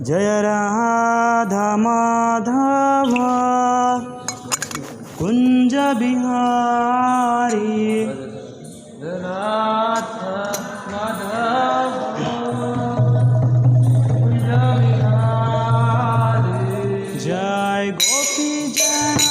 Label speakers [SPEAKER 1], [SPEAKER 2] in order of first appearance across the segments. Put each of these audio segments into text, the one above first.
[SPEAKER 1] जय राधा माधव कुंज बिहारी
[SPEAKER 2] राधा माधव कुंज बिहारी
[SPEAKER 1] जय गोपी जन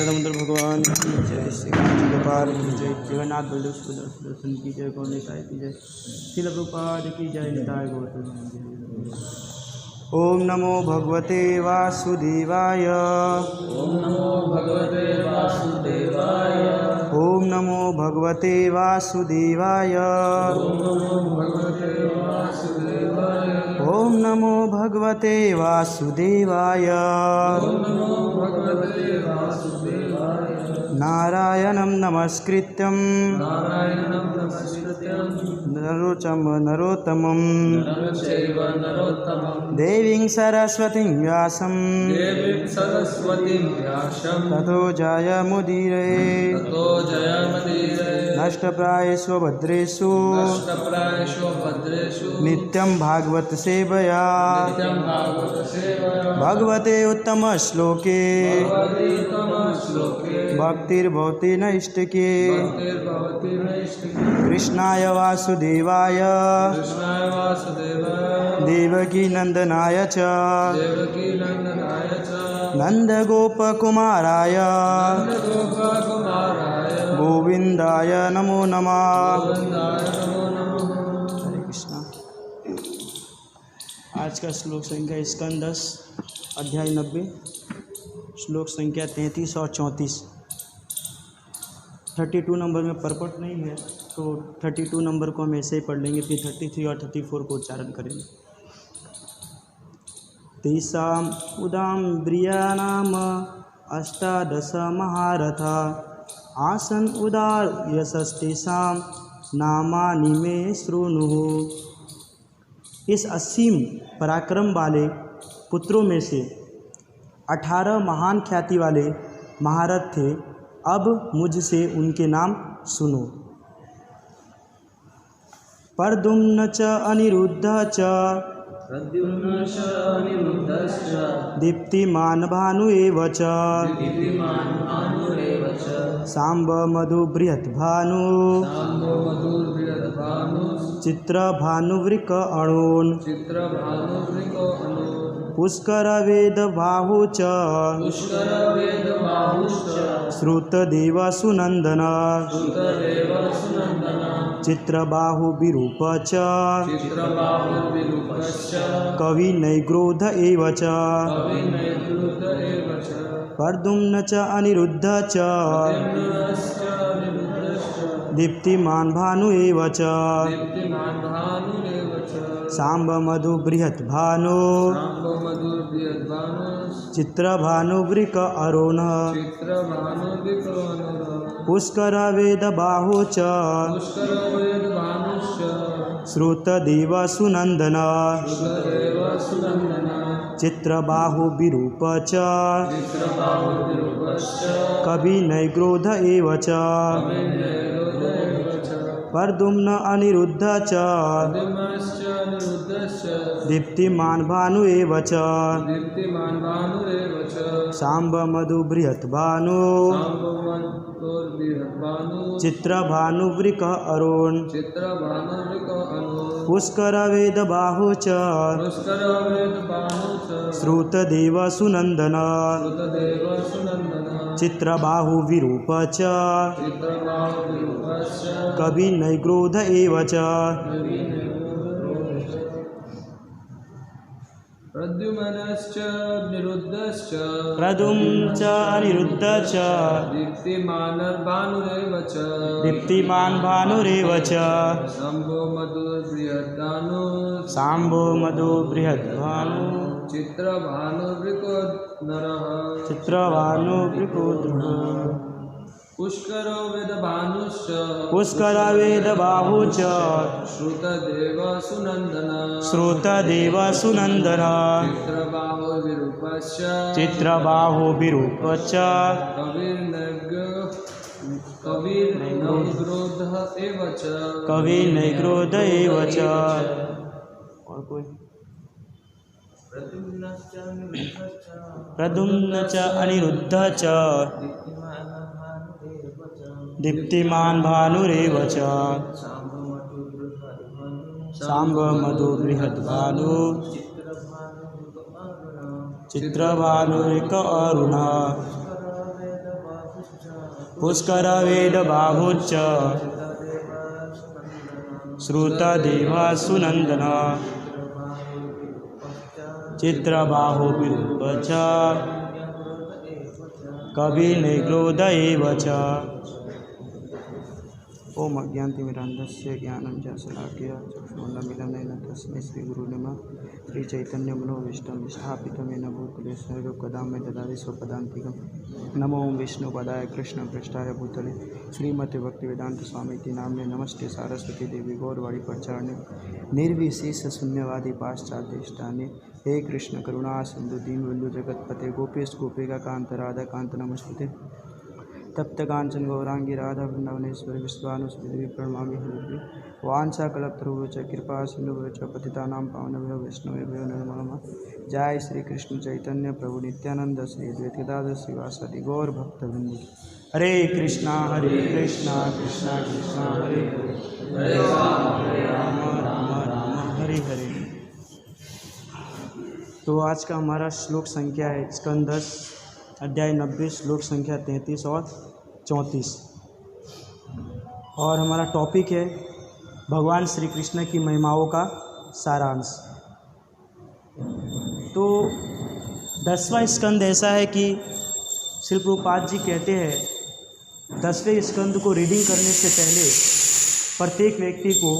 [SPEAKER 1] समुद्र भगवान की जय, श्री कांची गोपाल की जय, जगन्नाथ बलदेव सुदर्शन की जय, गौर निताय की जय, श्रील प्रभुपाद की जय, निताय गौतम। ओम नमो भगवते वासुदेवाय।
[SPEAKER 2] ओम नमो भगवते वासुदेवाय।
[SPEAKER 1] ओम नमो भगवते वासुदेवाय।
[SPEAKER 2] ओम नमो भगवते वासुदेवाय।
[SPEAKER 1] ओम नमो भगवते वासुदेवाय।
[SPEAKER 2] ओम नमो भगवते वासुदेवाय।
[SPEAKER 1] नारायणं नमस्कृत्यं
[SPEAKER 2] नारायणं नमस्कृत्यं
[SPEAKER 1] नरोत्तमं
[SPEAKER 2] नरं चैव नरोत्तमं
[SPEAKER 1] देवीं सरस्वतीं व्यासं
[SPEAKER 2] देवीं सरस्वतीं व्यासं
[SPEAKER 1] ततो जयमुदीरये।
[SPEAKER 2] ततो जयमुदीरये।
[SPEAKER 1] नष्टप्रायेषु भद्रेषु
[SPEAKER 2] नष्टप्रायेषु भद्रेषु
[SPEAKER 1] नित्यं भागवत सेवया
[SPEAKER 2] नित्यं भागवत सेवया
[SPEAKER 1] भगवते उत्तमश्लोके
[SPEAKER 2] भगवतीतमश्लोके
[SPEAKER 1] भक्तिर्भवति नैष्टिके।
[SPEAKER 2] भक्तिर्भवति नैष्टिके।
[SPEAKER 1] कृष्णाय वासुदेवाय
[SPEAKER 2] कृष्णाय वासुदेवाय
[SPEAKER 1] देवकी नंदनाय च
[SPEAKER 2] देवकी नंदनाय च
[SPEAKER 1] नन्दगोपकुमाराय
[SPEAKER 2] नन्दगोपकुमाराय
[SPEAKER 1] गोविन्दाय नमो नमः।
[SPEAKER 2] गोविन्दाय नमो नमः।
[SPEAKER 1] हरे कृष्णा। आज का श्लोक संख्या स्कंद 10 अध्याय 90 श्लोक संख्या 33 और 34। 32 नंबर में परपट नहीं है तो 32 नंबर को हम ऐसे ही पढ़ लेंगे, फिर 33 और 34 को उच्चारण करेंगे। तेषाम् उदाम्ब्रियाणाम अष्टादश महारथा आसन् उदार यशस्तेषां नामानि मे शृणुः। इस असीम पराक्रम वाले पुत्रों में से 18 महान ख्याति वाले महारथ थे, अब मुझसे उनके नाम सुनो। प्रद्युम्न च अनिरुद्ध च
[SPEAKER 2] प्रद्युम्नश्च अनिरुद्धश्च
[SPEAKER 1] दीप्तिमान भानु एव च
[SPEAKER 2] दीप्तिमान् भानुरेव च
[SPEAKER 1] सांब मधु बृहत् भानु
[SPEAKER 2] साम्बो मधुर्बृहद्भानुः
[SPEAKER 1] चित्रभानुवृक अणोन्
[SPEAKER 2] चित्रभानुवृको अनु
[SPEAKER 1] पुष्कर वेद बाहु च
[SPEAKER 2] पुष्करवेदबाहुश्च
[SPEAKER 1] श्रुतदेव सुनंदन
[SPEAKER 2] श्रुतदेव सुनन्दन
[SPEAKER 1] चित्रबाहु विरूप च
[SPEAKER 2] चित्रबाहुर्विरूपश्च
[SPEAKER 1] कवि नैग्रोध एव च
[SPEAKER 2] कविनैर्वृत एव च
[SPEAKER 1] प्रद्युम्न च अनिरुद्ध च
[SPEAKER 2] प्रद्युम्नश्च अनिरुद्धश्च
[SPEAKER 1] दीप्तिमान भानु एव च
[SPEAKER 2] दीप्तिमान् भानुरेव च
[SPEAKER 1] सांब मधु बृहत् भानु
[SPEAKER 2] साम्बो मधुर्बृहद्भानुः
[SPEAKER 1] चित्रभानुवृक अरोन
[SPEAKER 2] चित्रभानुर्विको अनु
[SPEAKER 1] पुष्कर वेद बाहु च
[SPEAKER 2] पुष्करवेदभानुश्च
[SPEAKER 1] श्रुतदेव सुनंदन
[SPEAKER 2] श्रुतदेव सुनन्दन
[SPEAKER 1] चित्रबाहु विरूप च
[SPEAKER 2] चित्रबाहुर्विरूपश्च
[SPEAKER 1] कवि नैग्रोध एव च
[SPEAKER 2] कविनैर्वृत एव च
[SPEAKER 1] प्रद्युम्न अनिरुद्ध च
[SPEAKER 2] प्रद्युम्नश्च अनिरुद्धश्च
[SPEAKER 1] दीप्तिमान भानु एव च
[SPEAKER 2] दीप्तिमान् भानुरेव च
[SPEAKER 1] सांब मधु बृहत् भानु
[SPEAKER 2] साम्बो मधुर्बृहद्भानुः
[SPEAKER 1] चित्रभानुवृक अरोन्
[SPEAKER 2] चित्रभानुर्विको अनु
[SPEAKER 1] पुष्कर वेद बाहु च
[SPEAKER 2] पुष्करवेदबाहुश्च
[SPEAKER 1] श्रुतदेव सुनंदन
[SPEAKER 2] श्रुतदेव सुनन्दन
[SPEAKER 1] चित्रबाहु विरूप च
[SPEAKER 2] चित्रबाहुर्विरूपश्च
[SPEAKER 1] कवि नैग्रोध एव च
[SPEAKER 2] प्रद्युम्नश्च अनिरुद्धश्च
[SPEAKER 1] प्रद्युम्न च अनिरुद्ध च
[SPEAKER 2] दीप्तिमानर्भानुरेव च
[SPEAKER 1] दीप्तिमान भानुरेव च
[SPEAKER 2] शम्भो मधुर्बृहद्भानुः
[SPEAKER 1] सांबो मधु बृहत् भानु
[SPEAKER 2] चित्रभानुर्विको नरः
[SPEAKER 1] चित्रभानुवृको
[SPEAKER 2] पुष्करो वेदभानुश्च
[SPEAKER 1] पुष्कर वेद बाहु च
[SPEAKER 2] श्रुतदेव सुनन्दन
[SPEAKER 1] श्रुतदेव सुनंदन
[SPEAKER 2] चित्रबाहुर्विरूपश्च
[SPEAKER 1] चित्रबाहु विरूप च
[SPEAKER 2] कविर्नैग्रोधः एव च
[SPEAKER 1] कवि नैग्रोध एव च। और कोई प्रद्युम्न च अनिरुद्ध च दीप्तिमान भानुरेव च सांब मधु बृहत् भानु चित्रभानुरिक अरुण पुष्कर वेद बाहुच्च श्रुतदेवा सुनंदन चित्रबाहु विरूपच कवि निग्रोध एव च। ओम अज्ञानतिमिरान्धस्य ज्ञानञ्जनशलाकया चक्षुरुन्मीलितं तस्मै श्रीगुरुवे नमः। श्रीचैतन्यमनोभीष्टं स्थापितं येन भूतले स्वरूपकदा मे ददाति स्वपदान्तिकं। नमो विष्णुपदाय कृष्णपृष्ठाय भूतले श्रीमते भक्तिवेदान्तस्वामीति नाम्ने नमस्ते सारस्वती देवी गौरवाणी प्रचारणे निर्विशेष शून्यवादी पाश्चात्यष्टाने। हे कृष्ण करुणा सिंधु दीनबंधु जगतपते गोपेश गोपिका कांत राधा कांत नमस्ते। तप्त कांचन गौरांगी राधा वृंदावनेश्वरी विश्वानुस्मृति प्रणमामि हरिप्रिय। वाञ्छाकल्पतरुभ्यश्च कृपा सिन्धुभ्यश्च पतितानां पावनेभ्यो वैष्णवेभ्यो नमो नमः। जय श्री कृष्ण चैतन्य प्रभु नित्यानंद श्री अद्वैत गदाधर श्रीवासादि गौर भक्तवृंद। हरे कृष्णा कृष्णा कृष्णा हरे हरे राम राम राम हरे हरे। तो आज का हमारा श्लोक संख्या है स्कंद 10 अध्याय 90 श्लोक संख्या 33 और 34 और हमारा टॉपिक है भगवान श्री कृष्ण की महिमाओं का सारांश। तो 10वां स्कंद ऐसा है कि श्री प्रभुपाद जी कहते हैं 10वें स्कंद को रीडिंग करने से पहले प्रत्येक व्यक्ति को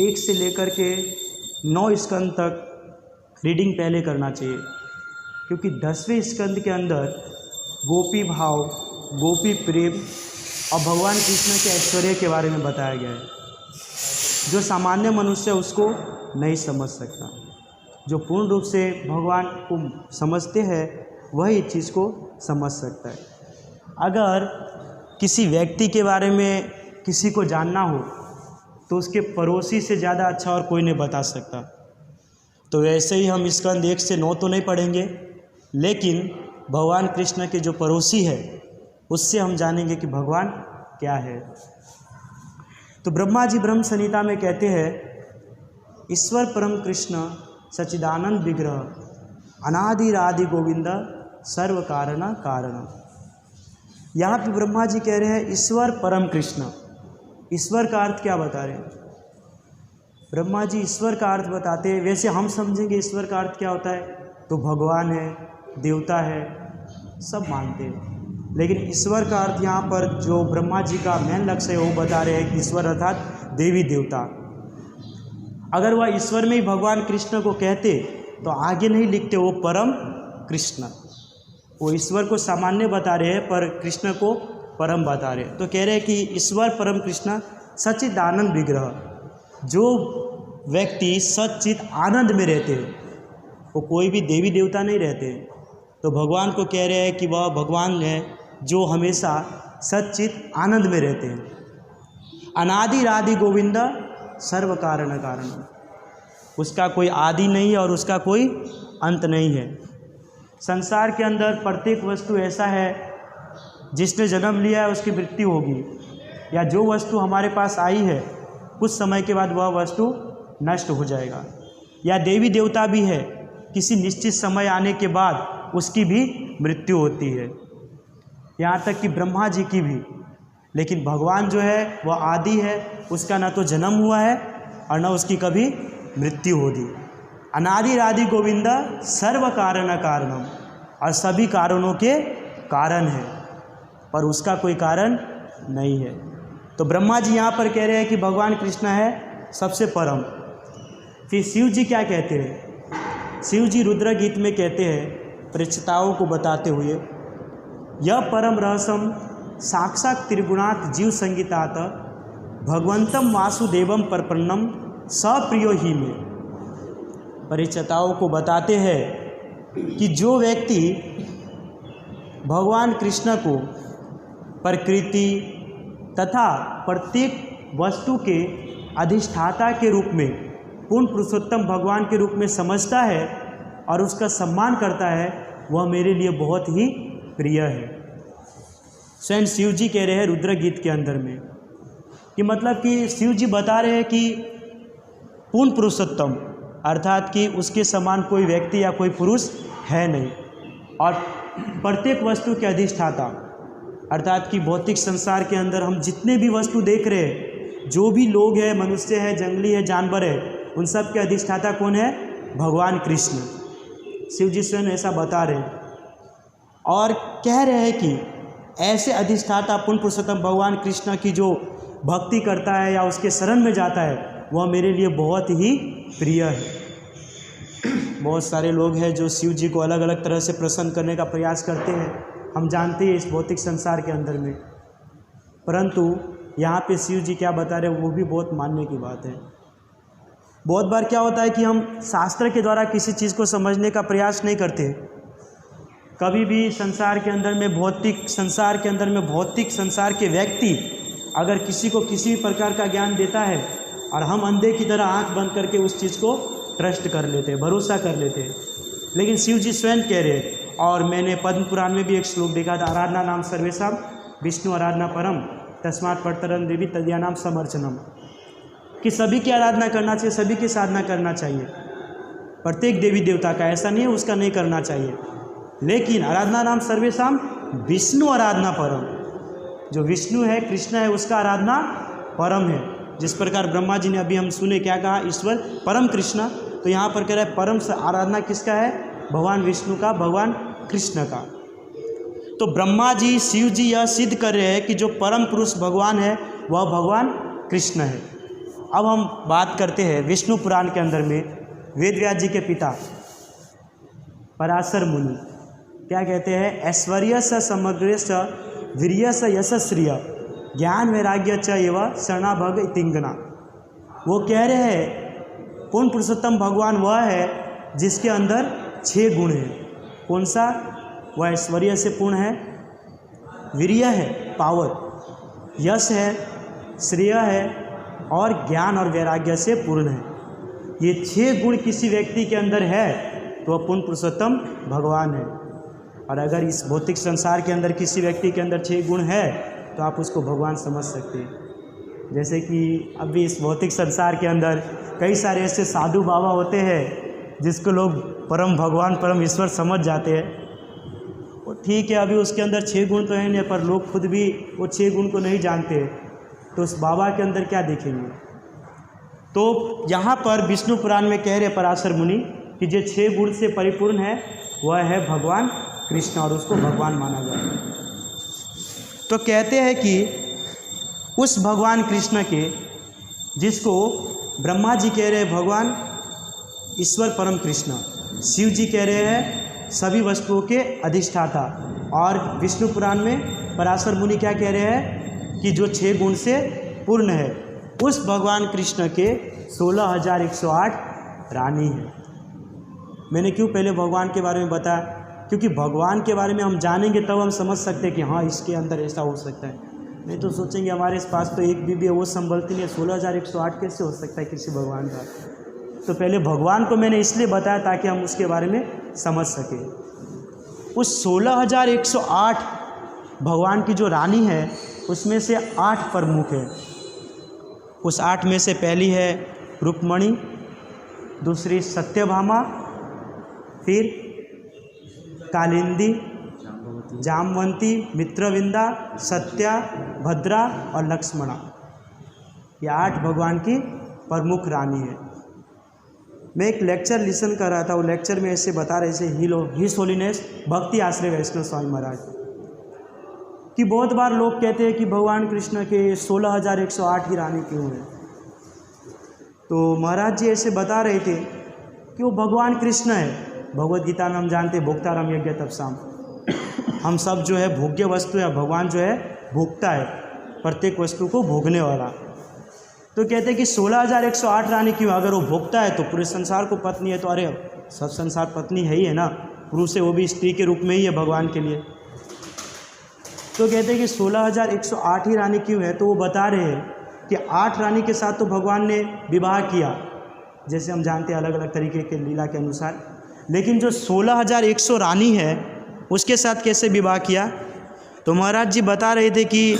[SPEAKER 1] 1 से लेकर के 9 स्कंद तक रीडिंग पहले करना चाहिए, क्योंकि 10वें स्कंद के अंदर गोपी भाव, गोपी प्रेम और भगवान कृष्ण के ऐश्वर्य के बारे में बताया गया है, जो सामान्य मनुष्य उसको नहीं समझ सकता। जो पूर्ण रूप से भगवान को समझते हैं वही इस चीज़ को समझ सकता है। अगर किसी व्यक्ति के बारे में किसी को जानना हो तो उसके पड़ोसी से ज़्यादा अच्छा और कोई नहीं बता सकता। तो वैसे ही हम स्कंद 1 से 9 तो नहीं पढ़ेंगे, लेकिन भगवान कृष्ण के जो पड़ोसी है उससे हम जानेंगे कि भगवान क्या है। तो ब्रह्मा जी ब्रह्म संहिता में कहते हैं ईश्वर परम कृष्ण सच्चिदानंद विग्रह अनादिरादि गोविंद सर्व कारण कारण। यहाँ पे ब्रह्मा जी कह रहे हैं ईश्वर परम कृष्ण। ईश्वर का अर्थ क्या बता रहे हैं ब्रह्मा जी? ईश्वर का अर्थ बताते हैं। वैसे हम समझेंगे ईश्वर का अर्थ क्या होता है, तो भगवान है, देवता है, सब मानते हैं। लेकिन ईश्वर का अर्थ यहाँ पर जो ब्रह्मा जी का मेन लक्ष्य है वो बता रहे हैं कि ईश्वर अर्थात देवी देवता। अगर वह ईश्वर में ही भगवान कृष्ण को कहते तो आगे नहीं लिखते वो परम कृष्ण। वो ईश्वर को सामान्य बता रहे हैं पर कृष्ण को परम बता रहे हैं। तो कह रहे हैं कि ईश्वर परम कृष्ण सच्चिदानंद विग्रह। जो व्यक्ति सच्चित आनंद में रहते हैं वो कोई भी देवी देवता नहीं रहते। तो भगवान को कह रहे हैं कि वह भगवान है जो हमेशा सच्चित आनंद में रहते हैं। अनादिरादि गोविंद सर्व कारण कारण। उसका कोई आदि नहीं है और उसका कोई अंत नहीं है। संसार के अंदर प्रत्येक वस्तु ऐसा है जिसने जन्म लिया है उसकी मृत्यु होगी, या जो वस्तु हमारे पास आई है कुछ समय के बाद वह वस्तु नष्ट हो जाएगा। या देवी देवता भी है, किसी निश्चित समय आने के बाद उसकी भी मृत्यु होती है, यहाँ तक कि ब्रह्मा जी की भी। लेकिन भगवान जो है वह आदि है, उसका न तो जन्म हुआ है और न उसकी कभी मृत्यु होगी। अनादिरादि गोविंद सर्व कारण कारणम, और सभी कारणों के कारण है पर उसका कोई कारण नहीं है। तो ब्रह्मा जी यहाँ पर कह रहे हैं कि भगवान कृष्ण है सबसे परम। फिर शिव जी क्या कहते हैं? शिव जी रुद्र गीत में कहते हैं परीक्षिताओं को बताते हुए, यह परम रहस्यम साक्षात त्रिगुणात् जीव संगीतात भगवंतम वासुदेवम परपन्नम सप्रियो ही में। परीक्षिताओं को बताते हैं कि जो व्यक्ति भगवान कृष्ण को प्रकृति तथा प्रत्येक वस्तु के अधिष्ठाता के रूप में पूर्ण पुरुषोत्तम भगवान के रूप में समझता है और उसका सम्मान करता है, वह मेरे लिए बहुत ही प्रिय है। स्वयं शिव जी कह रहे हैं रुद्र गीत के अंदर में कि मतलब कि शिव जी बता रहे हैं कि पूर्ण पुरुषोत्तम अर्थात कि उसके समान कोई व्यक्ति या कोई पुरुष है नहीं, और प्रत्येक वस्तु के अधिष्ठाता अर्थात कि भौतिक संसार के अंदर हम जितने भी वस्तु देख रहे हैं, जो भी लोग हैं, मनुष्य है, जंगली है, जानवर है, उन सब के अधिष्ठाता कौन है? भगवान कृष्ण। शिव जी स्वयं ऐसा बता रहे हैं और कह रहे हैं कि ऐसे अधिष्ठाता पूर्ण पुरुषोत्तम भगवान कृष्ण की जो भक्ति करता है या उसके शरण में जाता है, वह मेरे लिए बहुत ही प्रिय है। बहुत सारे लोग हैं जो शिव जी को अलग अलग तरह से प्रसन्न करने का प्रयास करते हैं, हम जानते हैं इस भौतिक संसार के अंदर में, परंतु यहाँ पे शिव जी क्या बता रहे हैं वो भी बहुत मानने की बात है। बहुत बार क्या होता है कि हम शास्त्र के द्वारा किसी चीज़ को समझने का प्रयास नहीं करते। कभी भी संसार के अंदर में भौतिक संसार के व्यक्ति अगर किसी को किसी भी प्रकार का ज्ञान देता है और हम अंधे की तरह आंख बंद करके उस चीज़ को ट्रस्ट कर लेते हैं, भरोसा कर लेते हैं। लेकिन शिव जी स्वयं कह रहे हैं, और मैंने पद्म पुराण में भी एक श्लोक देखा था, आराधना नाम सर्वेशम विष्णु आराधना परम तस्मात् परतरं देवी तदीयानाम समर्चनम, कि सभी की आराधना करना चाहिए, सभी की साधना करना चाहिए। प्रत्येक देवी देवता का ऐसा नहीं है उसका नहीं करना चाहिए, लेकिन आराधना नाम सर्वेशम विष्णु आराधना परम, जो विष्णु है, कृष्ण है, उसका आराधना परम है। जिस प्रकार ब्रह्मा जी ने अभी हम सुने क्या कहा, ईश्वर परम कृष्ण, तो यहाँ पर कह रहा है परम आराधना किसका है? भगवान विष्णु का, भगवान कृष्ण का। तो ब्रह्मा जी, शिव जी यह सिद्ध कर रहे हैं कि जो परम पुरुष भगवान है वह भगवान कृष्ण है। अब हम बात करते हैं विष्णु पुराण के अंदर में वेद व्यास जी के पिता पराशर मुनि क्या कहते हैं? ऐश्वर्य स समग्र स वीर्य स यशस्श्रिय ज्ञान वैराग्य च एवं शरणाभग इतिंगना। वो कह रहे हैं पूर्ण पुरुषोत्तम भगवान वह है जिसके अंदर 6 गुण हैं। कौन सा? वह ऐश्वर्य से पूर्ण है, वीर्य है, पावर, यश है, श्रेय है और ज्ञान और वैराग्य से पूर्ण है। ये 6 गुण किसी व्यक्ति के अंदर है तो वह पूर्ण पुरुषोत्तम भगवान है। और अगर इस भौतिक संसार के अंदर किसी व्यक्ति के अंदर 6 गुण है तो आप उसको भगवान समझ सकते हैं। जैसे कि अभी इस भौतिक संसार के अंदर कई सारे ऐसे साधु बाबा होते हैं जिसको लोग परम भगवान, परम ईश्वर समझ जाते हैं। वो ठीक है, अभी उसके अंदर 6 गुण तो है नहीं, पर लोग खुद भी वो 6 गुण को नहीं जानते, तो उस बाबा के अंदर क्या देखेंगे? तो यहाँ पर विष्णु पुराण में कह रहे पराशर मुनि कि जो 6 गुण से परिपूर्ण है वह है भगवान कृष्ण, और उसको भगवान माना जाता है। तो कहते हैं कि उस भगवान कृष्ण के, जिसको ब्रह्मा जी कह रहे हैं भगवान ईश्वर परम कृष्ण, शिव जी कह रहे हैं सभी वस्तुओं के अधिष्ठाता, और विष्णु पुराण में पराशर मुनि क्या कह रहे हैं कि जो 6 गुण से पूर्ण है, उस भगवान कृष्ण के 16,108 रानी है। मैंने क्यों पहले भगवान के बारे में बताया? क्योंकि भगवान के बारे में हम जानेंगे तब हम समझ सकते हैं कि हाँ इसके अंदर ऐसा हो सकता है। नहीं तो सोचेंगे हमारे पास तो एक बीबी है वो संभलती नहीं है, 16,108 कैसे हो सकता है किसी भगवान का? तो पहले भगवान को मैंने इसलिए बताया ताकि हम उसके बारे में समझ सकें। उस 16,108 भगवान की जो रानी है उसमें से 8 प्रमुख है। उस 8 में से पहली है रुक्मणी, दूसरी सत्यभामा, फिर कालिंदी, जामवंती, मित्रविंदा, सत्या, भद्रा और लक्ष्मणा। ये 8 भगवान की प्रमुख रानी है। मैं एक लेक्चर लिसन कर रहा था, वो लेक्चर में ऐसे बता रहे थे हिज होलीनेस भक्ति आश्रय वैष्णव स्वामी महाराज कि बहुत बार लोग कहते हैं कि भगवान कृष्ण के 16,108 की रानी क्यों है। तो महाराज जी ऐसे बता रहे थे कि वो भगवान कृष्ण है। भगवद गीता में हम जानते हैं भोक्तारम यज्ञ तपसाम, हम सब जो है भोग्य वस्तु है, भगवान जो है भोक्ता है, प्रत्येक वस्तु को भोगने वाला। तो कहते हैं कि 16,108 रानी क्यों? अगर वो भोक्ता है तो पूरे संसार को पत्नी है, तो अरे सब संसार पत्नी है ही है ना, पुरुष है वो भी स्त्री के रूप में ही है भगवान के लिए। तो कहते हैं कि 16,108 ही रानी क्यों है? तो वो बता रहे हैं कि 8 रानी के साथ तो भगवान ने विवाह किया, जैसे हम जानते हैं अलग अलग तरीके के लीला के अनुसार, लेकिन जो 16,100 रानी है उसके साथ कैसे विवाह किया? तो महाराज जी बता रहे थे कि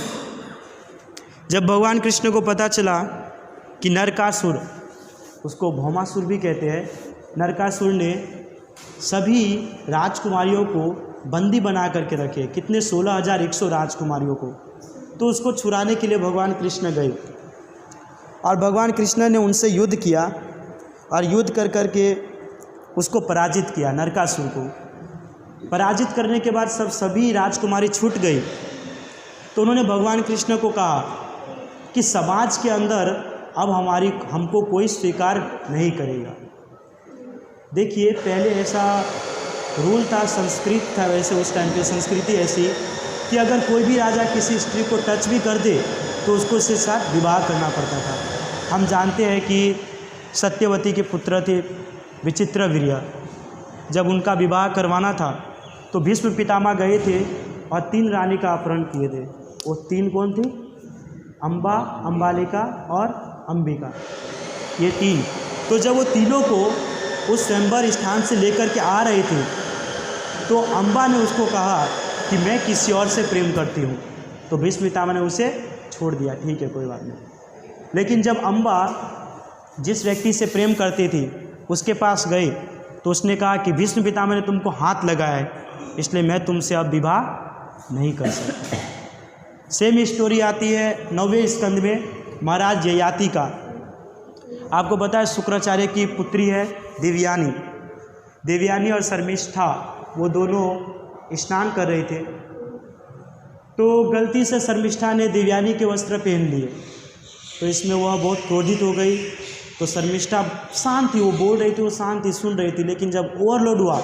[SPEAKER 1] जब भगवान कृष्ण को पता चला कि नरकासुर, उसको भौमासुर भी कहते हैं, नरकासुर ने सभी राजकुमारियों को बंदी बना करके रखे, कितने 16,100 राजकुमारियों को। तो उसको छुड़ाने के लिए भगवान कृष्ण गए और भगवान कृष्ण ने उनसे युद्ध किया और युद्ध कर कर के उसको पराजित किया। नरकासुर को पराजित करने के बाद सभी राजकुमारी छूट गई। तो उन्होंने भगवान कृष्ण को कहा कि समाज के अंदर अब हमको कोई स्वीकार नहीं करेगा। देखिए, पहले ऐसा रूल था, संस्कृत था, वैसे उस टाइम पे संस्कृति ऐसी कि अगर कोई भी राजा किसी स्त्री को टच भी कर दे तो उसको उसके साथ विवाह करना पड़ता था। हम जानते हैं कि सत्यवती के पुत्र थे विचित्रवीर्य, जब उनका विवाह करवाना था तो भीष्म पितामह गए थे और 3 रानी का अपहरण किए थे। वो 3 कौन थी? अम्बा, अम्बालिका और अंबिका, ये 3। तो जब वो तीनों को उस स्वयंवर स्थान से लेकर के आ रहे थे तो अम्बा ने उसको कहा कि मैं किसी और से प्रेम करती हूँ। तो भीष्म पितामह ने उसे छोड़ दिया, ठीक है कोई बात नहीं। लेकिन जब अम्बा जिस व्यक्ति से प्रेम करती थी उसके पास गए तो उसने कहा कि भीष्म पितामह ने तुमको हाथ लगाया है, इसलिए मैं तुमसे अब विवाह नहीं कर सकता। सेम स्टोरी आती है 9वें स्कंद में महाराज ययाति का। आपको पता है शुक्राचार्य की पुत्री है देवयानी। देवयानी और शर्मिष्ठा वो दोनों स्नान कर रहे थे, तो गलती से शर्मिष्ठा ने देवयानी के वस्त्र पहन लिए। तो इसमें वह बहुत क्रोधित हो गई। तो शर्मिष्ठा शांत थी, वो बोल रही थी, वो शांत थी, सुन रही थी। लेकिन जब ओवरलोड हुआ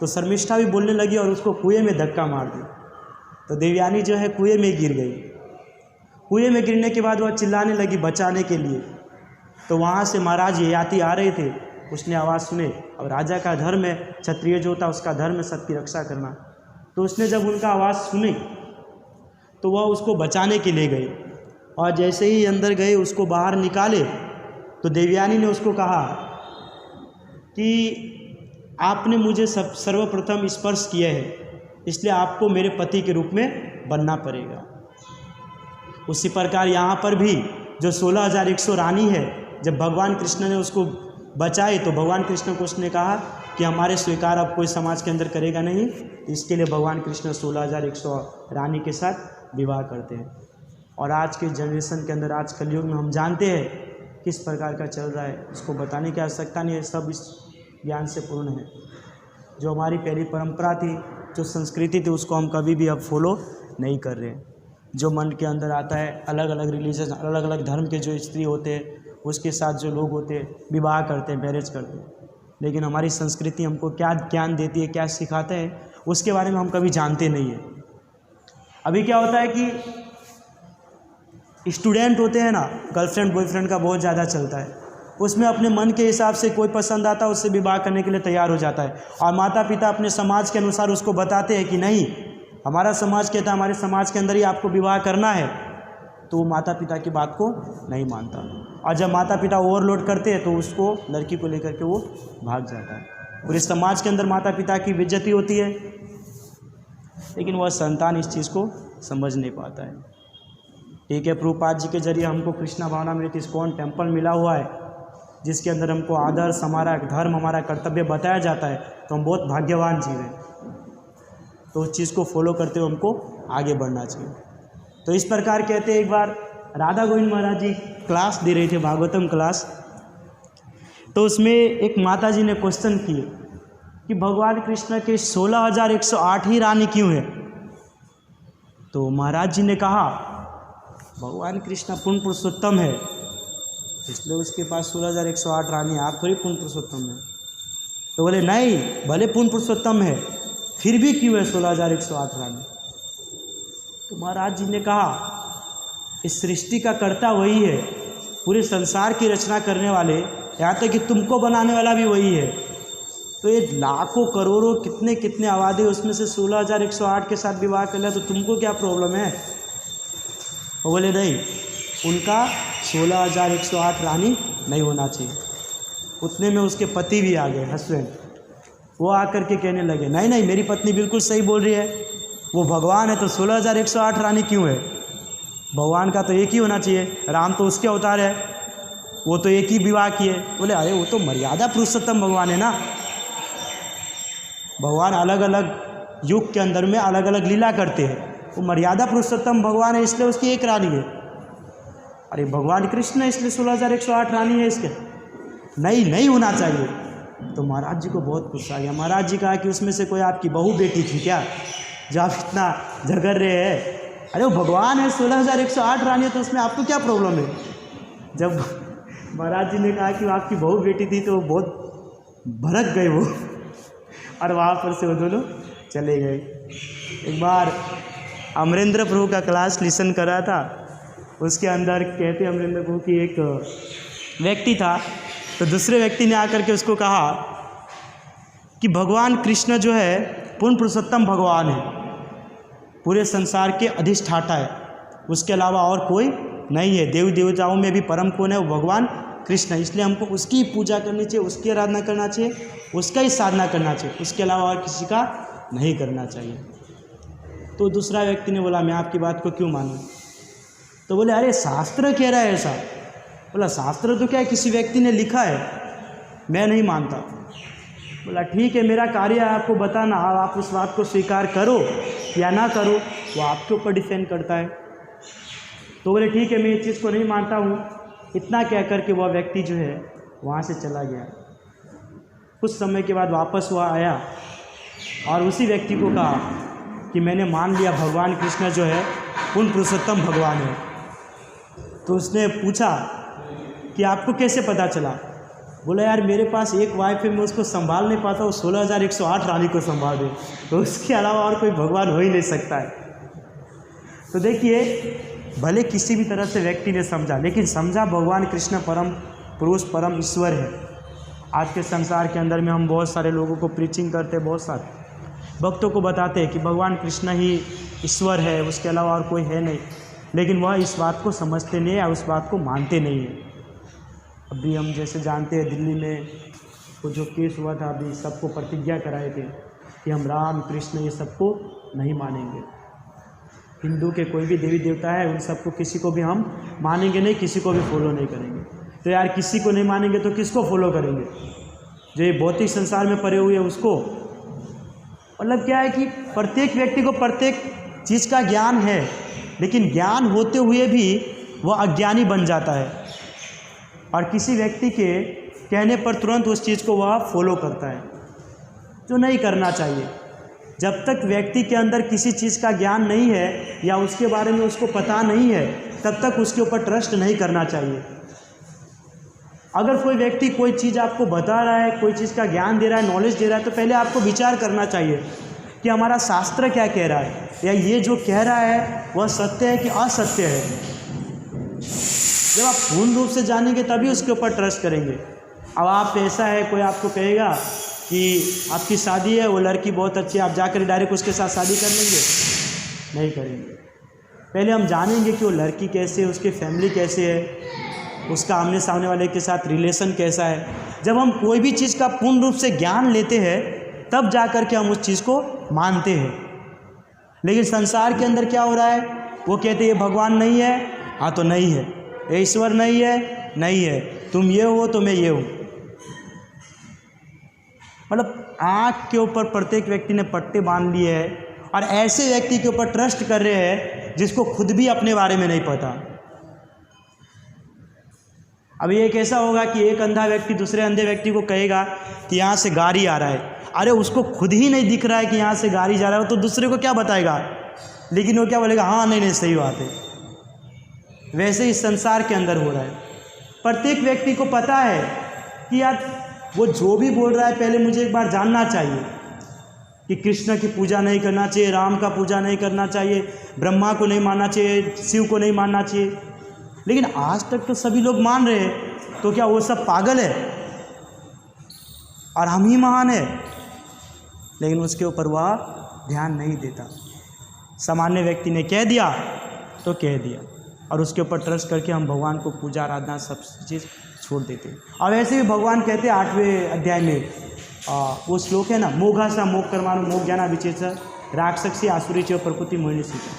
[SPEAKER 1] तो शर्मिष्ठा भी बोलने लगी और उसको कुएं में धक्का मार दी। तो देवयानी जो है कुएं में गिर गई। कुएं में गिरने के बाद वह चिल्लाने लगी बचाने के लिए। तो वहाँ से महाराज ययाति आ रहे थे, उसने आवाज़ सुने। अब राजा का धर्म है, क्षत्रिय जो होता है उसका धर्म है सबकी रक्षा करना। तो उसने जब उनका आवाज़ सुनी तो वह उसको बचाने के लिए गए और जैसे ही अंदर गए उसको बाहर निकाले तो देवयानी ने उसको कहा कि आपने मुझे सर्वप्रथम स्पर्श किया है, इसलिए आपको मेरे पति के रूप में बनना पड़ेगा। उसी प्रकार यहाँ पर भी जो 16,100 रानी है, जब भगवान कृष्ण ने उसको बचाए तो भगवान कृष्ण को उसने कहा कि हमारे स्वीकार अब कोई समाज के अंदर करेगा नहीं। इसके लिए भगवान कृष्ण 16,100 रानी के साथ विवाह करते हैं। और आज के जनरेशन के अंदर, आज कलयुग में हम जानते हैं किस प्रकार का चल रहा है, उसको बताने की आवश्यकता नहीं है, सब इस ज्ञान से पूर्ण है। जो हमारी पहली परंपरा थी, जो संस्कृति थी, उसको हम कभी भी अब फॉलो नहीं कर रहे हैं। जो मन के अंदर आता है, अलग अलग रिलीजन, अलग अलग धर्म के जो स्त्री होते हैं उसके साथ जो लोग होते हैं विवाह करते हैं, मैरिज करते हैं। लेकिन हमारी संस्कृति हमको क्या ज्ञान देती है, क्या सिखाते हैं, उसके बारे में हम कभी जानते नहीं है। अभी क्या होता है कि स्टूडेंट होते हैं ना, गर्लफ्रेंड बॉयफ्रेंड का बहुत ज़्यादा चलता है। उसमें अपने मन के हिसाब से कोई पसंद आता है उससे विवाह करने के लिए तैयार हो जाता है। और माता पिता अपने समाज के अनुसार उसको बताते हैं कि नहीं, हमारा समाज कहता है हमारे समाज के अंदर ही आपको विवाह करना है। तो वो माता पिता की बात को नहीं मानता और जब माता पिता ओवरलोड करते हैं तो उसको, लड़की को लेकर के वो भाग जाता है। पूरे समाज के अंदर माता पिता की बेइज्जती होती है, लेकिन वह संतान इस चीज़ को समझ नहीं पाता है। ठीक है, प्रभुपाद जी के जरिए हमको कृष्णा भावनामृत इस्कॉन टेम्पल मिला हुआ है, जिसके अंदर हमको आदर्श, हमारा धर्म, हमारा कर्तव्य बताया जाता है। तो हम बहुत भाग्यवान जीव हैं। तो उस चीज़ को फॉलो करते हुए हमको आगे बढ़ना चाहिए। तो इस प्रकार कहते हैं, एक बार राधा गोविंद महाराज जी क्लास दे रहे थे, भागवतम क्लास। तो उसमें एक माता जी ने क्वेश्चन किए कि भगवान कृष्ण के 16,108 ही रानी क्यों है। तो महाराज जी ने कहा भगवान कृष्ण पूर्ण पुरुषोत्तम है, इसलिए उसके पास 16,108 रानी, आप थोड़ी पूर्ण पुरुषोत्तम है। तो बोले नहीं, भले पूर्ण पुरुषोत्तम है फिर भी क्यों है 16,108 रानी। तो महाराज जी ने कहा इस सृष्टि का कर्ता वही है, पूरे संसार की रचना करने वाले, यहाँ तक कि तुमको बनाने वाला भी वही है। तो ये लाखों करोड़ों कितने कितने आबादी, उसमें से 16,108 के साथ विवाह कर लिया, तो तुमको क्या प्रॉब्लम है। वो बोले नहीं, उनका 16,108 रानी नहीं होना चाहिए। उतने में उसके पति भी आ गए, हस्बैंड। वो आकर के कहने लगे नहीं नहीं, मेरी पत्नी बिल्कुल सही बोल रही है, वो भगवान है तो 16,108 रानी क्यों है। भगवान का तो एक ही होना चाहिए, राम तो उसके अवतार है, वो तो एक ही विवाह किए। बोले अरे वो तो मर्यादा पुरुषोत्तम भगवान है ना, भगवान अलग अलग युग के अंदर में अलग अलग लीला करते हैं। वो मर्यादा पुरुषोत्तम भगवान है इसलिए उसकी एक रानी है। अरे भगवान कृष्ण है इसलिए 16,108 रानी है इसके। नहीं होना चाहिए। तो महाराज जी को बहुत गुस्सा आ गया। महाराज जी कहा कि उसमें से कोई आपकी बहू बेटी थी क्या जो आप इतना झगड़ रहे हैं? अरे वो भगवान है, 16,108 रानी है, तो उसमें आपको क्या प्रॉब्लम है? जब महाराज जी ने कहा कि वो आपकी बहू बेटी थी तो वो बहुत भड़क गए वो, और वहाँ पर से वो दोनों चले गए। एक बार अमरेंद्र प्रभु का क्लास लिसन कर रहा था, उसके अंदर कहते अमरेंद्र प्रभु की एक व्यक्ति था, तो दूसरे व्यक्ति ने आकर के उसको कहा कि भगवान कृष्ण जो है पूर्ण पुरुषोत्तम भगवान है, पूरे संसार के अधिष्ठाता है, उसके अलावा और कोई नहीं है। देवी देवताओं में भी परम कौन है? वो भगवान कृष्ण है। इसलिए हमको उसकी पूजा करनी चाहिए, उसकी आराधना करना चाहिए, उसका ही साधना करना चाहिए, उसके अलावा और किसी का नहीं करना चाहिए। तो दूसरा व्यक्ति ने बोला मैं आपकी बात को क्यों मानूं? तो बोले अरे शास्त्र कह रहा है ऐसा। बोला शास्त्र तो क्या है, किसी व्यक्ति ने लिखा है, मैं नहीं मानता। बोला ठीक है, मेरा कार्य है आपको बताना, आप उस बात को स्वीकार करो या ना करो वो आपके ऊपर डिपेंड करता है। तो बोले ठीक है, मैं इस चीज़ को नहीं मानता हूँ। इतना कह कर के वह व्यक्ति जो है वहाँ से चला गया। कुछ समय के बाद वापस वह आया और उसी व्यक्ति को कहा कि मैंने मान लिया भगवान कृष्ण जो है पूर्ण पुरुषोत्तम भगवान है। तो उसने पूछा कि आपको कैसे पता चला? बोला यार मेरे पास एक वाइफ है, मैं उसको संभाल नहीं पाता, वो 16,108 रानी को संभाल दे, तो उसके अलावा और कोई भगवान हो ही नहीं सकता है। तो देखिए, भले किसी भी तरह से व्यक्ति ने समझा, लेकिन समझा भगवान कृष्ण परम पुरुष परम ईश्वर है। आज के संसार के अंदर में हम बहुत सारे लोगों को प्रीचिंग करते हैं, बहुत सारे भक्तों को बताते हैं कि भगवान कृष्ण ही ईश्वर है, उसके अलावा और कोई है नहीं, लेकिन वह इस बात को समझते नहीं या उस बात को मानते नहीं है। अभी हम जैसे जानते हैं दिल्ली में वो जो केस हुआ था, अभी सबको प्रतिज्ञा कराए थे कि हम राम कृष्ण ये सबको नहीं मानेंगे। हिंदू के कोई भी देवी देवता है उन सबको किसी को भी हम मानेंगे नहीं, किसी को भी फॉलो नहीं करेंगे। तो यार किसी को नहीं मानेंगे तो किसको फॉलो करेंगे? जो ये भौतिक संसार में पड़े हुए हैं उसको। मतलब क्या है कि प्रत्येक व्यक्ति को प्रत्येक चीज़ का ज्ञान है, लेकिन ज्ञान होते हुए भी वह अज्ञानी बन जाता है और किसी व्यक्ति के कहने पर तुरंत उस चीज़ को वह फॉलो करता है, जो नहीं करना चाहिए। जब तक व्यक्ति के अंदर किसी चीज़ का ज्ञान नहीं है या उसके बारे में उसको पता नहीं है, तब तक उसके ऊपर ट्रस्ट नहीं करना चाहिए। अगर कोई व्यक्ति कोई चीज़ आपको बता रहा है, कोई चीज़ का ज्ञान दे रहा है, नॉलेज दे रहा है, तो पहले आपको विचार करना चाहिए कि हमारा शास्त्र क्या कह रहा है, या ये जो कह रहा है वह सत्य है कि असत्य है। जब आप पूर्ण रूप से जानेंगे तभी उसके ऊपर ट्रस्ट करेंगे। अब आप ऐसा है, कोई आपको कहेगा कि आपकी शादी है, वो लड़की बहुत अच्छी है, आप जाकर डायरेक्ट उसके साथ शादी कर लेंगे? नहीं करेंगे। पहले हम जानेंगे कि वो लड़की कैसे है, उसकी फैमिली कैसे है, उसका आमने सामने वाले के साथ रिलेशन कैसा है। जब हम कोई भी चीज़ का पूर्ण रूप से ज्ञान लेते हैं तब जा कर के हम उस चीज़ को मानते हैं। लेकिन संसार के अंदर क्या हो रहा है, वो कहते हैं ये भगवान नहीं है, हाँ तो नहीं है, ये ईश्वर नहीं है, नहीं है, तुम ये हो तो मैं ये हूँ। मतलब आँख के ऊपर प्रत्येक व्यक्ति ने पट्टे बांध लिए हैं और ऐसे व्यक्ति के ऊपर ट्रस्ट कर रहे हैं जिसको खुद भी अपने बारे में नहीं पता। अब ये कैसा होगा कि एक अंधा व्यक्ति दूसरे अंधे व्यक्ति को कहेगा कि यहाँ से गाड़ी आ रहा है, अरे उसको खुद ही नहीं दिख रहा है कि यहाँ से गाड़ी जा रहा है, तो दूसरे को क्या बताएगा? लेकिन वो क्या बोलेगा, हाँ नहीं सही बात है। वैसे ही संसार के अंदर हो रहा है। प्रत्येक व्यक्ति को पता है कि यार वो जो भी बोल रहा है पहले मुझे एक बार जानना चाहिए कि कृष्ण की पूजा नहीं करना चाहिए, राम का पूजा नहीं करना चाहिए, ब्रह्मा को नहीं मानना चाहिए, शिव को नहीं मानना चाहिए। लेकिन आज तक तो सभी लोग मान रहे हैं, तो क्या वो सब पागल है और हम ही महान है? लेकिन उसके ऊपर वह ध्यान नहीं देता। सामान्य व्यक्ति ने कह दिया तो कह दिया और उसके ऊपर ट्रस्ट करके हम भगवान को पूजा आराधना सब चीज़ छोड़ देते हैं। अब ऐसे भी भगवान कहते हैं 8वें अध्याय में वो श्लोक है ना, मोघा सा मोग कर्मानु मोग ज्ञाना विचेष राक्षसी आसुरी च प्रकृति मोहिनी सीता।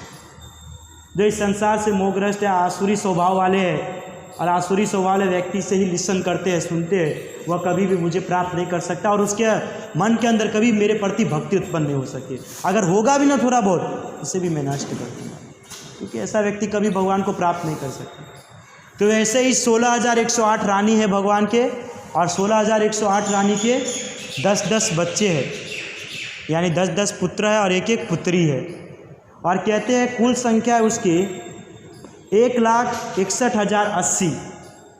[SPEAKER 1] जो इस संसार से मोहग्रस्त या आसुरी स्वभाव वाले हैं और आसुरी स्वभाव वाले व्यक्ति से ही लिसन करते हैं, सुनते हैं, वह कभी भी मुझे प्राप्त नहीं कर सकता और उसके मन के अंदर कभी मेरे प्रति भक्ति उत्पन्न नहीं हो सके। अगर होगा भी ना थोड़ा बहुत, उसे भी मैं नष्ट कर दूँगा, क्योंकि ऐसा व्यक्ति कभी भगवान को प्राप्त नहीं कर सकता। तो ऐसे ही 16,108 रानी है भगवान के, और 16,108 रानी के 10-10 बच्चे हैं, यानी 10-10 पुत्र है और 1-1 पुत्री है। और कहते हैं कुल संख्या है उसकी 1,61,080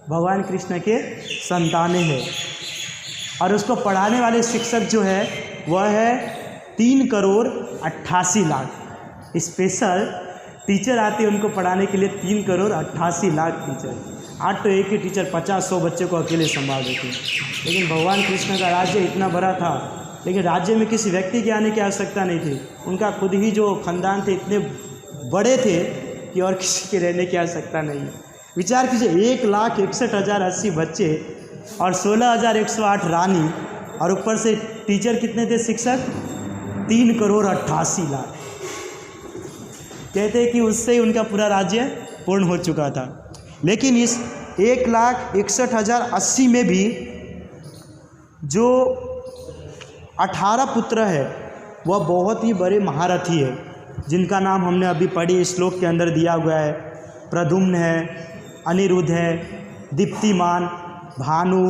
[SPEAKER 1] भगवान कृष्ण के संतानें हैं। और उसको पढ़ाने वाले शिक्षक जो है वह है 3,88,00,000 स्पेशल टीचर आते हैं उनको पढ़ाने के लिए। 3,88,00,000 टीचर। आज तो एक ही टीचर 50-100 बच्चे को अकेले संभाल देते हैं। लेकिन भगवान कृष्ण का राज्य इतना बड़ा था, लेकिन राज्य में किसी व्यक्ति के आने की आवश्यकता नहीं थी। उनका खुद ही जो खानदान थे इतने बड़े थे कि और किसी के रहने की आवश्यकता नहीं है। विचार कीजिए, 1,61,080 बच्चे और 16,108 रानी, और ऊपर से टीचर कितने थे, शिक्षक 3,88,00,000। कहते हैं कि उससे ही उनका पूरा राज्य पूर्ण हो चुका था। लेकिन इस 1,61,080 में भी जो 18 पुत्र है वह बहुत ही बड़े महारथी है, जिनका नाम हमने अभी पढ़ी श्लोक के अंदर दिया हुआ है। प्रद्युम्न है, अनिरुद्ध है, दीप्तिमान, भानु,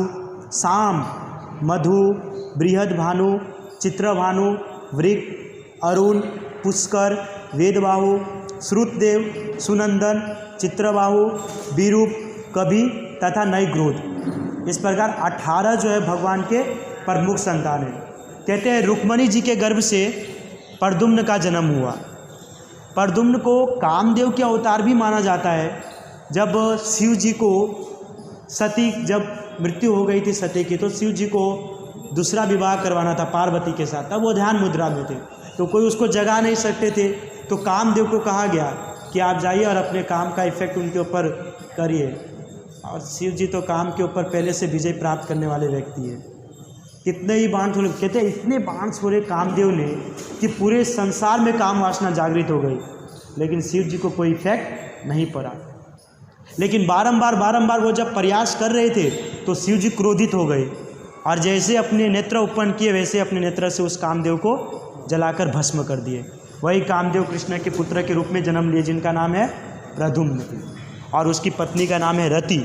[SPEAKER 1] साम, मधु, बृहद्भानु, चित्रभानु, वृक, अरुण, पुष्कर, वेदबाहु, श्रुतदेव, सुनंदन, चित्रबाहु, विरूप, कवि तथा नयग्रोध। इस प्रकार 18 जो है भगवान के प्रमुख संतान हैं। कहते हैं रुक्मणी जी के गर्भ से प्रद्युम्न का जन्म हुआ। प्रद्युम्न को कामदेव के अवतार भी माना जाता है। जब शिव जी को सती जब मृत्यु हो गई थी सती की, तो शिव जी को दूसरा विवाह करवाना था पार्वती के साथ। तब वो ध्यान मुद्रा में थे, तो कोई उसको जगा नहीं सकते थे। तो कामदेव को कहा गया कि आप जाइए और अपने काम का इफेक्ट उनके ऊपर करिए। और शिव जी तो काम के ऊपर पहले से विजय प्राप्त करने वाले व्यक्ति है। कितने ही बाण छोड़े, कहते हैं इतने बाण छोड़े कामदेव ने कि पूरे संसार में काम वासना जागृत हो गई, लेकिन शिव जी को कोई इफेक्ट नहीं पड़ा। लेकिन बारंबार वो जब प्रयास कर रहे थे तो शिव जी क्रोधित हो गए, और जैसे अपने नेत्र उत्पन्न किए वैसे अपने नेत्र से उस कामदेव को जलाकर भस्म कर दिए। वही कामदेव कृष्ण के पुत्र के रूप में जन्म लिए, जिनका नाम है प्रद्युम्न, और उसकी पत्नी का नाम है रति।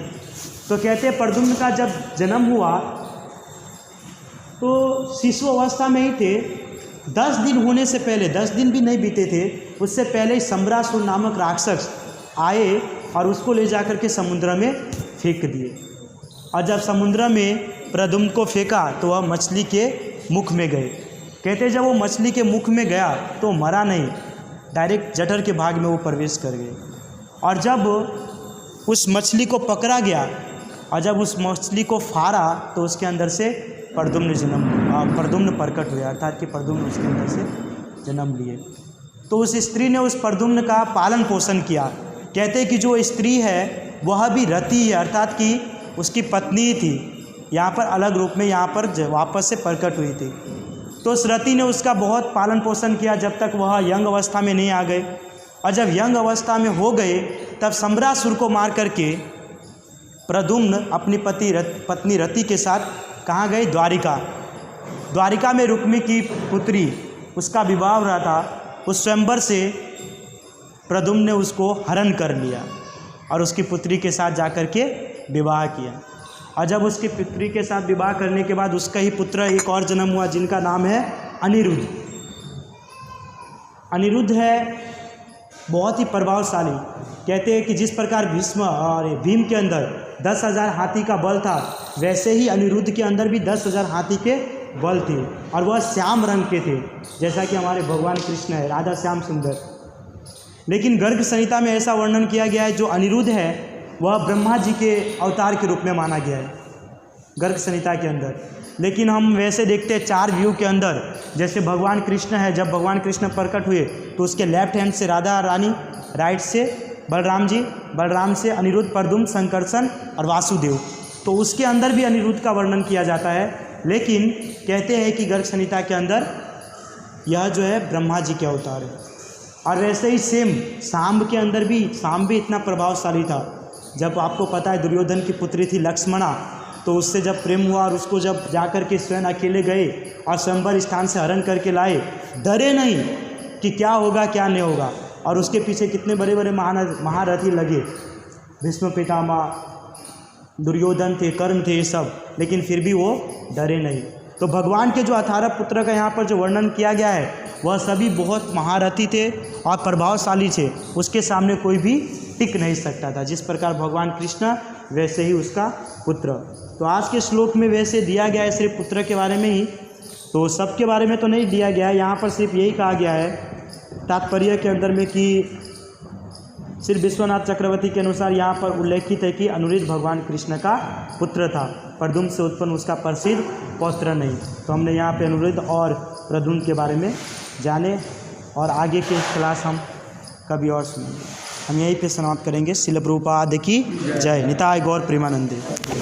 [SPEAKER 1] तो कहते हैं प्रद्युम्न का जब जन्म हुआ तो शिशु अवस्था में ही थे। 10 दिन होने से पहले, 10 दिन भी नहीं बीते थे, उससे पहले ही सम्रासुर नामक राक्षस आए और उसको ले जाकर के समुद्र में फेंक दिए। और जब समुद्र में प्रद्युम्न को फेंका तो वह मछली के मुख में गए। कहते जब वो मछली के मुख में गया तो मरा नहीं, डायरेक्ट जठर के भाग में वो प्रवेश कर गए। और जब उस मछली को पकड़ा गया और जब उस मछली को फाड़ा तो उसके अंदर से प्रद्युम्न प्रकट हुआ, अर्थात कि प्रद्युम्न उसके अंदर से जन्म लिए। तो उस स्त्री ने उस प्रद्युम्न का पालन पोषण किया। कहते हैं कि जो स्त्री है वह भी रति है, अर्थात कि उसकी पत्नी थी, यहाँ पर अलग रूप में यहाँ पर वापस से प्रकट हुई थी। तो उस रति ने उसका बहुत पालन पोषण किया जब तक वह यंग अवस्था में नहीं आ गए। और जब यंग अवस्था में हो गए तब सम्रासुर को मार करके प्रद्युम्न अपनी पत्नी रति के साथ कहाँ गए, द्वारिका में रुक्मी की पुत्री, उसका विवाह हो रहा था। उस स्वयंवर से प्रद्युम्न ने उसको हरण कर लिया और उसकी पुत्री के साथ जाकर के विवाह किया। और जब उसकी पुत्री के साथ विवाह करने के बाद उसका ही पुत्र एक और जन्म हुआ, जिनका नाम है अनिरुद्ध। अनिरुद्ध है बहुत ही प्रभावशाली। कहते हैं कि जिस प्रकार भीष्म और भीम के अंदर 10,000 हाथी का बल था, वैसे ही अनिरुद्ध के अंदर भी 10,000 हाथी के बल थे, और वह श्याम रंग के थे, जैसा कि हमारे भगवान कृष्ण है, राधा श्याम सुंदर। लेकिन गर्ग संहिता में ऐसा वर्णन किया गया है, जो अनिरुद्ध है वह ब्रह्मा जी के अवतार के रूप में माना गया है गर्ग संहिता के अंदर। लेकिन हम वैसे देखते हैं 4 व्यू के अंदर, जैसे भगवान कृष्ण है, जब भगवान कृष्ण प्रकट हुए तो उसके लेफ्ट हैंड से राधा रानी, राइट से बलराम जी, बलराम से अनिरुद्ध, प्रद्युम्न, संकर्षण और वासुदेव। तो उसके अंदर भी अनिरुद्ध का वर्णन किया जाता है। लेकिन कहते हैं कि गर्ग संहिता के अंदर यह जो है ब्रह्मा जी के अवतार है। और वैसे ही सेम सांब के अंदर भी, सांब भी इतना प्रभावशाली था। जब आपको पता है दुर्योधन की पुत्री थी लक्ष्मणा, तो उससे जब प्रेम हुआ और उसको जब जाकर के स्वयं अकेले गए और स्वयंवर स्थान से हरण करके लाए, डरे नहीं कि क्या होगा क्या नहीं होगा। और उसके पीछे कितने बड़े बड़े महारथी लगे, भीष्म पितामह, दुर्योधन थे, कर्ण थे, ये सब, लेकिन फिर भी वो डरे नहीं। तो भगवान के जो 18 पुत्र का यहाँ पर जो वर्णन किया गया है वह सभी बहुत महारथी थे और प्रभावशाली थे, उसके सामने कोई भी टिक नहीं सकता था। जिस प्रकार भगवान कृष्ण वैसे ही उसका पुत्र। तो आज के श्लोक में वैसे दिया गया है सिर्फ पुत्र के बारे में ही, तो सबके बारे में तो नहीं दिया गया है, यहाँ पर सिर्फ यही कहा गया है तात्पर्य के अंदर में कि सिर्फ विश्वनाथ चक्रवर्ती के अनुसार यहाँ पर उल्लेखित है कि अनुरुद्ध भगवान कृष्ण का पुत्र था, प्रद्युम्न से उत्पन्न उसका प्रसिद्ध पौत्र नहीं। तो हमने यहाँ पे अनुरुद्ध और प्रद्युम्न के बारे में जाने और आगे के क्लास हम कभी और सुनेंगे। हम यहीं पे समाप्त करेंगे। श्रील प्रभुपाद की जय। निताय गौर प्रेमानंदे।